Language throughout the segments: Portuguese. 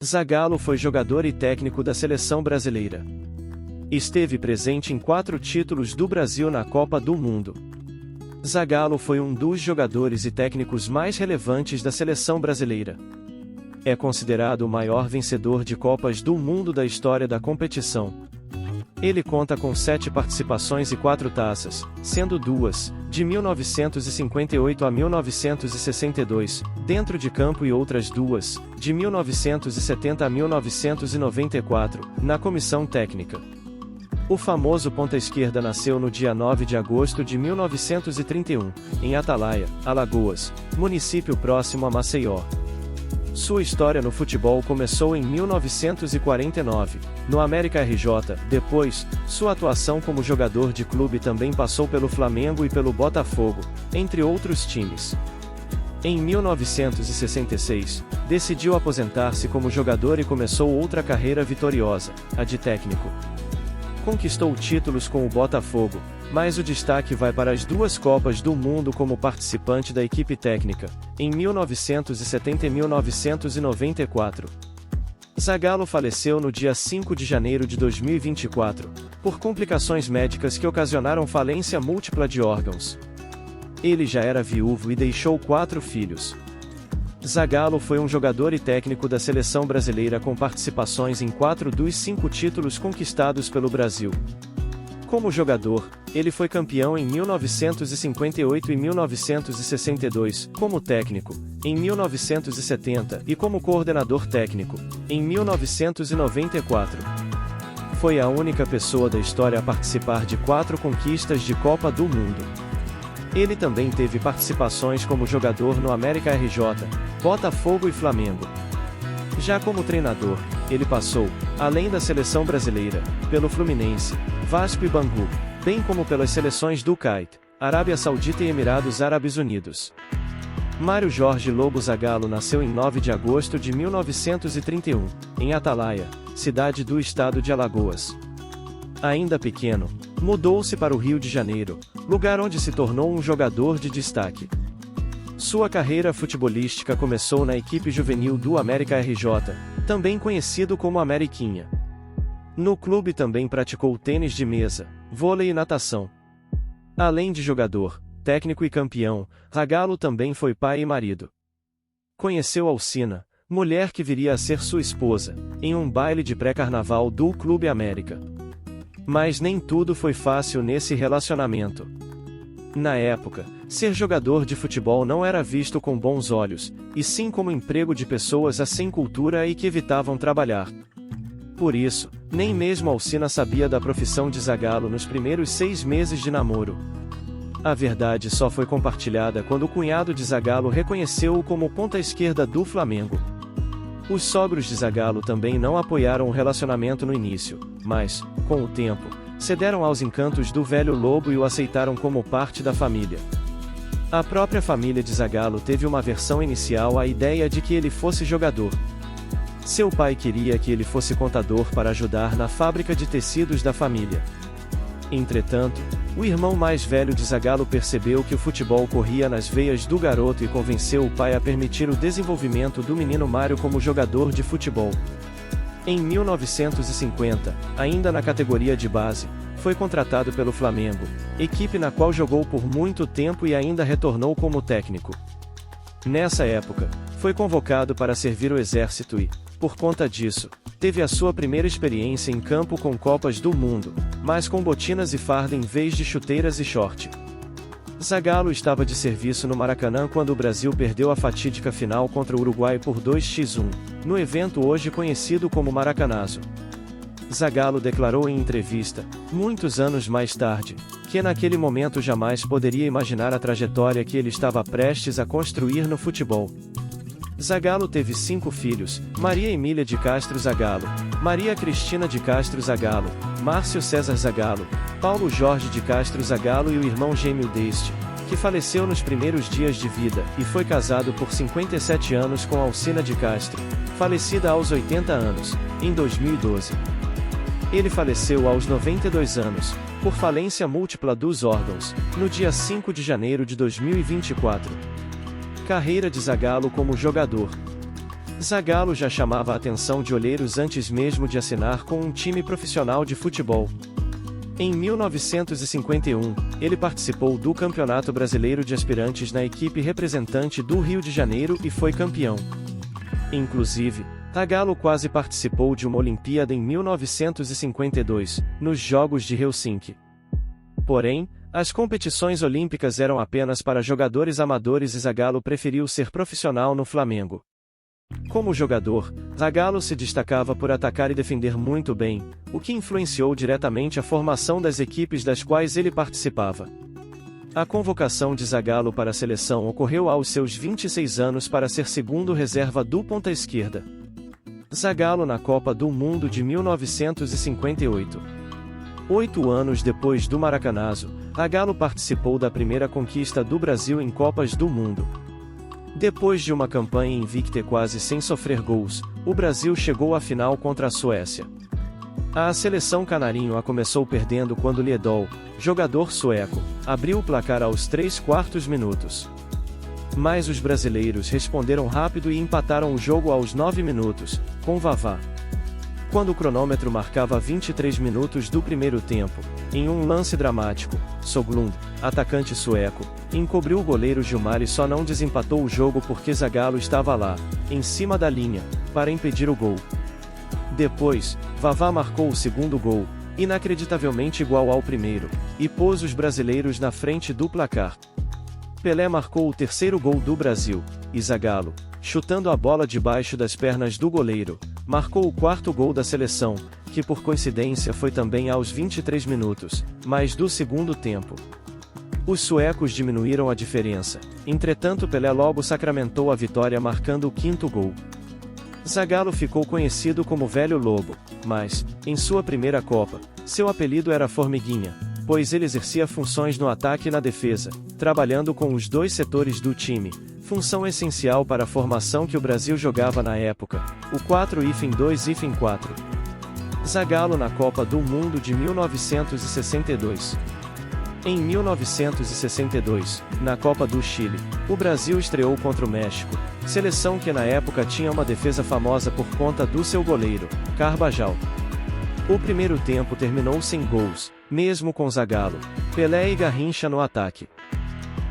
Zagallo foi jogador e técnico da seleção brasileira. Esteve presente em 4 títulos do Brasil na Copa do Mundo. Zagallo foi um dos jogadores e técnicos mais relevantes da seleção brasileira. É considerado o maior vencedor de Copas do Mundo da história da competição. Ele conta com 7 participações e 4 taças, sendo 2, de 1958 a 1962, dentro de campo e outras 2, de 1970 a 1994, na comissão técnica. O famoso ponta-esquerda nasceu no dia 9 de agosto de 1931, em Atalaia, Alagoas, município próximo a Maceió. Sua história no futebol começou em 1949, no América RJ. Depois, sua atuação como jogador de clube também passou pelo Flamengo e pelo Botafogo, entre outros times. Em 1966, decidiu aposentar-se como jogador e começou outra carreira vitoriosa, a de técnico. Conquistou títulos com o Botafogo, mas o destaque vai para as 2 Copas do Mundo como participante da equipe técnica, em 1970 e 1994. Zagallo faleceu no dia 5 de janeiro de 2024, por complicações médicas que ocasionaram falência múltipla de órgãos. Ele já era viúvo e deixou 4 filhos. Zagallo foi um jogador e técnico da seleção brasileira com participações em 4 dos 5 títulos conquistados pelo Brasil. Como jogador, ele foi campeão em 1958 e 1962, como técnico, em 1970 e como coordenador técnico, em 1994. Foi a única pessoa da história a participar de 4 conquistas de Copa do Mundo. Ele também teve participações como jogador no América RJ, Botafogo e Flamengo. Já como treinador, ele passou, além da seleção brasileira, pelo Fluminense, Vasco e Bangu, bem como pelas seleções do Kuwait, Arábia Saudita e Emirados Árabes Unidos. Mário Jorge Lobo Zagallo nasceu em 9 de agosto de 1931, em Atalaia, cidade do estado de Alagoas. Ainda pequeno, mudou-se para o Rio de Janeiro, lugar onde se tornou um jogador de destaque. Sua carreira futebolística começou na equipe juvenil do América RJ, também conhecido como Ameriquinha. No clube também praticou tênis de mesa, vôlei e natação. Além de jogador, técnico e campeão, Zagallo também foi pai e marido. Conheceu Alcina, mulher que viria a ser sua esposa, em um baile de pré-carnaval do Clube América. Mas nem tudo foi fácil nesse relacionamento. Na época, ser jogador de futebol não era visto com bons olhos, e sim como emprego de pessoas sem cultura e que evitavam trabalhar. Por isso, nem mesmo Alcina sabia da profissão de Zagallo nos primeiros 6 meses de namoro. A verdade só foi compartilhada quando o cunhado de Zagallo reconheceu-o como ponta-esquerda do Flamengo. Os sogros de Zagallo também não apoiaram o relacionamento no início, mas, com o tempo, cederam aos encantos do velho Lobo e o aceitaram como parte da família. A própria família de Zagallo teve uma versão inicial à ideia de que ele fosse jogador. Seu pai queria que ele fosse contador para ajudar na fábrica de tecidos da família. Entretanto, o irmão mais velho de Zagallo percebeu que o futebol corria nas veias do garoto e convenceu o pai a permitir o desenvolvimento do menino Mário como jogador de futebol. Em 1950, ainda na categoria de base, foi contratado pelo Flamengo, equipe na qual jogou por muito tempo e ainda retornou como técnico. Nessa época, foi convocado para servir o exército e, por conta disso, teve a sua primeira experiência em campo com Copas do Mundo, mas com botinas e farda em vez de chuteiras e short. Zagallo estava de serviço no Maracanã quando o Brasil perdeu a fatídica final contra o Uruguai por 2-1, no evento hoje conhecido como Maracanazo. Zagallo declarou em entrevista, muitos anos mais tarde, que naquele momento jamais poderia imaginar a trajetória que ele estava prestes a construir no futebol. Zagallo teve 5 filhos, Maria Emília de Castro Zagallo, Maria Cristina de Castro Zagallo, Márcio César Zagallo, Paulo Jorge de Castro Zagallo e o irmão gêmeo deste, que faleceu nos primeiros dias de vida, e foi casado por 57 anos com Alcina de Castro, falecida aos 80 anos, em 2012. Ele faleceu aos 92 anos, por falência múltipla dos órgãos, no dia 5 de janeiro de 2024. Carreira de Zagallo como jogador. Zagallo já chamava a atenção de olheiros antes mesmo de assinar com um time profissional de futebol. Em 1951, ele participou do Campeonato Brasileiro de Aspirantes na equipe representante do Rio de Janeiro e foi campeão. Inclusive, Zagallo quase participou de uma Olimpíada em 1952, nos Jogos de Helsinki. Porém, as competições olímpicas eram apenas para jogadores amadores e Zagallo preferiu ser profissional no Flamengo. Como jogador, Zagallo se destacava por atacar e defender muito bem, o que influenciou diretamente a formação das equipes das quais ele participava. A convocação de Zagallo para a seleção ocorreu aos seus 26 anos para ser segundo reserva do ponta-esquerda. Zagallo na Copa do Mundo de 1958. 8 anos depois do Maracanazo, Zagallo participou da primeira conquista do Brasil em Copas do Mundo. Depois de uma campanha invicta e quase sem sofrer gols, o Brasil chegou à final contra a Suécia. A seleção canarinho começou perdendo quando Liedol, jogador sueco, abriu o placar aos 3/4 minutos. Mas os brasileiros responderam rápido e empataram o jogo aos 9 minutos, com Vavá. Quando o cronômetro marcava 23 minutos do primeiro tempo, em um lance dramático, Soglund, atacante sueco, encobriu o goleiro Gilmar e só não desempatou o jogo porque Zagallo estava lá, em cima da linha, para impedir o gol. Depois, Vavá marcou o segundo gol, inacreditavelmente igual ao primeiro, e pôs os brasileiros na frente do placar. Pelé marcou o terceiro gol do Brasil, e Zagallo, chutando a bola debaixo das pernas do goleiro, marcou o quarto gol da seleção, que por coincidência foi também aos 23 minutos, mas do segundo tempo. Os suecos diminuíram a diferença, entretanto Pelé logo sacramentou a vitória marcando o quinto gol. Zagallo ficou conhecido como Velho Lobo, mas, em sua primeira Copa, seu apelido era Formiguinha, pois ele exercia funções no ataque e na defesa, trabalhando com os dois setores do time, função essencial para a formação que o Brasil jogava na época, o 4-2-4. Zagallo na Copa do Mundo de 1962. Em 1962, na Copa do Chile, o Brasil estreou contra o México, seleção que na época tinha uma defesa famosa por conta do seu goleiro, Carbajal. O primeiro tempo terminou sem gols, mesmo com Zagallo, Pelé e Garrincha no ataque.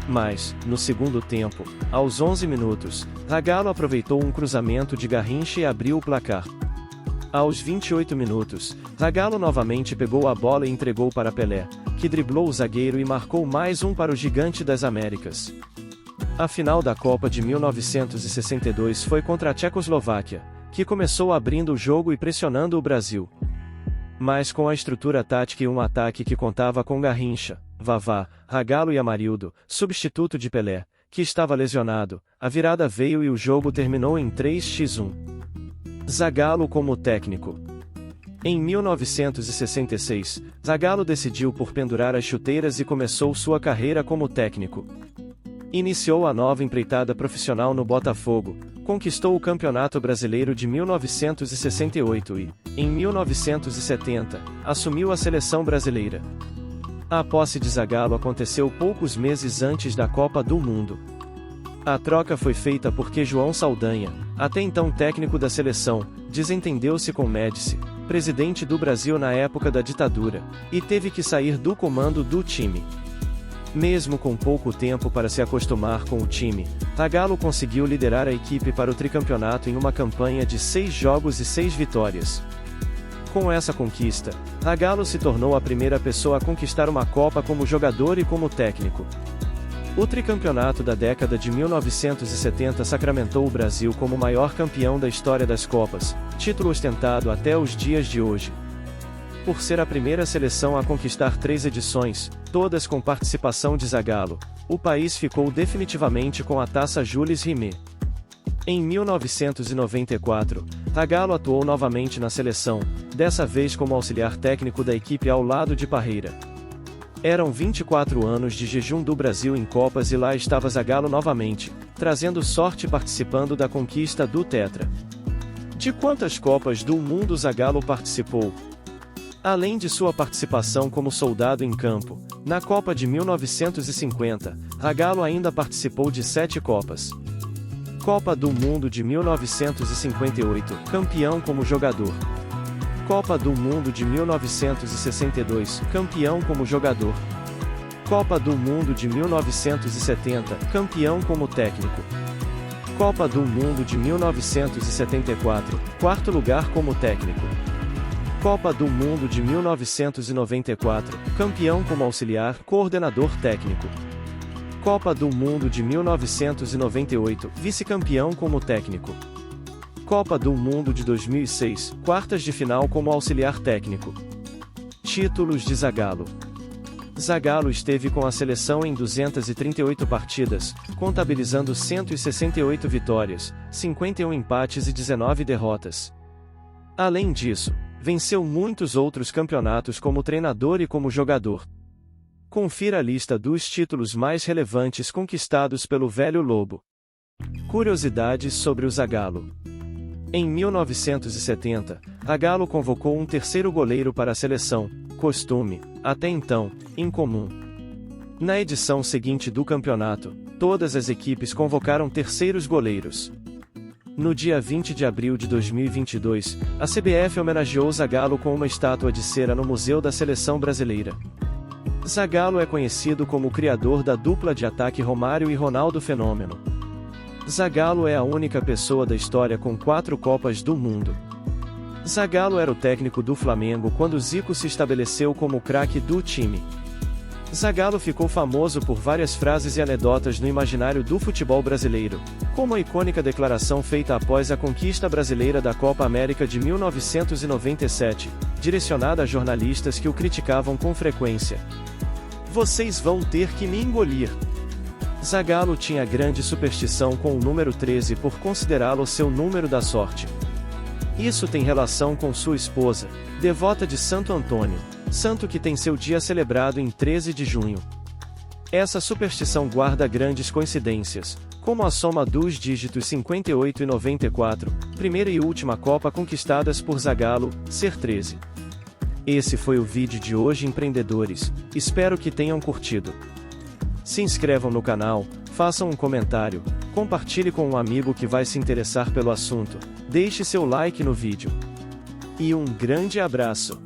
Mas, no segundo tempo, aos 11 minutos, Zagallo aproveitou um cruzamento de Garrincha e abriu o placar. Aos 28 minutos, Zagallo novamente pegou a bola e entregou para Pelé, que driblou o zagueiro e marcou mais um para o Gigante das Américas. A final da Copa de 1962 foi contra a Tchecoslováquia, que começou abrindo o jogo e pressionando o Brasil. Mas com a estrutura tática e um ataque que contava com Garrincha, Vavá, Zagallo e Amarildo, substituto de Pelé, que estava lesionado, a virada veio e o jogo terminou em 3-1. Zagallo como técnico. Em 1966, Zagallo decidiu por pendurar as chuteiras e começou sua carreira como técnico. Iniciou a nova empreitada profissional no Botafogo, conquistou o Campeonato Brasileiro de 1968 e, em 1970, assumiu a seleção brasileira. A posse de Zagallo aconteceu poucos meses antes da Copa do Mundo. A troca foi feita porque João Saldanha, até então técnico da seleção, desentendeu-se com Médici, presidente do Brasil na época da ditadura, e teve que sair do comando do time. Mesmo com pouco tempo para se acostumar com o time, Zagallo conseguiu liderar a equipe para o tricampeonato em uma campanha de 6 jogos e 6 vitórias. Com essa conquista, Zagallo se tornou a primeira pessoa a conquistar uma Copa como jogador e como técnico. O tricampeonato da década de 1970 sacramentou o Brasil como o maior campeão da história das Copas, título ostentado até os dias de hoje. Por ser a primeira seleção a conquistar 3 edições, todas com participação de Zagallo, o país ficou definitivamente com a taça Jules Rimet. Em 1994, Zagallo atuou novamente na seleção, dessa vez como auxiliar técnico da equipe ao lado de Parreira. Eram 24 anos de jejum do Brasil em Copas e lá estava Zagallo novamente, trazendo sorte participando da conquista do Tetra. De quantas Copas do Mundo Zagallo participou? Além de sua participação como soldado em campo, na Copa de 1950, Zagallo ainda participou de 7 Copas. Copa do Mundo de 1958, campeão como jogador. Copa do Mundo de 1962, campeão como jogador. Copa do Mundo de 1970, campeão como técnico. Copa do Mundo de 1974, quarto lugar como técnico. Copa do Mundo de 1994, campeão como auxiliar, coordenador técnico. Copa do Mundo de 1998, vice-campeão como técnico. Copa do Mundo de 2006, quartas de final como auxiliar técnico. Títulos de Zagallo. Zagallo esteve com a seleção em 238 partidas, contabilizando 168 vitórias, 51 empates e 19 derrotas. Além disso, venceu muitos outros campeonatos como treinador e como jogador. Confira a lista dos títulos mais relevantes conquistados pelo Velho Lobo. Curiosidades sobre o Zagallo. Em 1970, Zagallo convocou um terceiro goleiro para a seleção, costume, até então, incomum. Na edição seguinte do campeonato, todas as equipes convocaram terceiros goleiros. No dia 20 de abril de 2022, a CBF homenageou Zagallo com uma estátua de cera no Museu da Seleção Brasileira. Zagallo é conhecido como o criador da dupla de ataque Romário e Ronaldo Fenômeno. Zagallo é a única pessoa da história com 4 Copas do Mundo. Zagallo era o técnico do Flamengo quando Zico se estabeleceu como o craque do time. Zagallo ficou famoso por várias frases e anedotas no imaginário do futebol brasileiro, como a icônica declaração feita após a conquista brasileira da Copa América de 1997, direcionada a jornalistas que o criticavam com frequência. "Vocês vão ter que me engolir." Zagallo tinha grande superstição com o número 13 por considerá-lo seu número da sorte. Isso tem relação com sua esposa, devota de Santo Antônio, santo que tem seu dia celebrado em 13 de junho. Essa superstição guarda grandes coincidências, como a soma dos dígitos 58 e 94, primeira e última Copa conquistadas por Zagallo, ser 13. Esse foi o vídeo de hoje, empreendedores, espero que tenham curtido. Se inscrevam no canal, façam um comentário, compartilhe com um amigo que vai se interessar pelo assunto, deixe seu like no vídeo. E um grande abraço!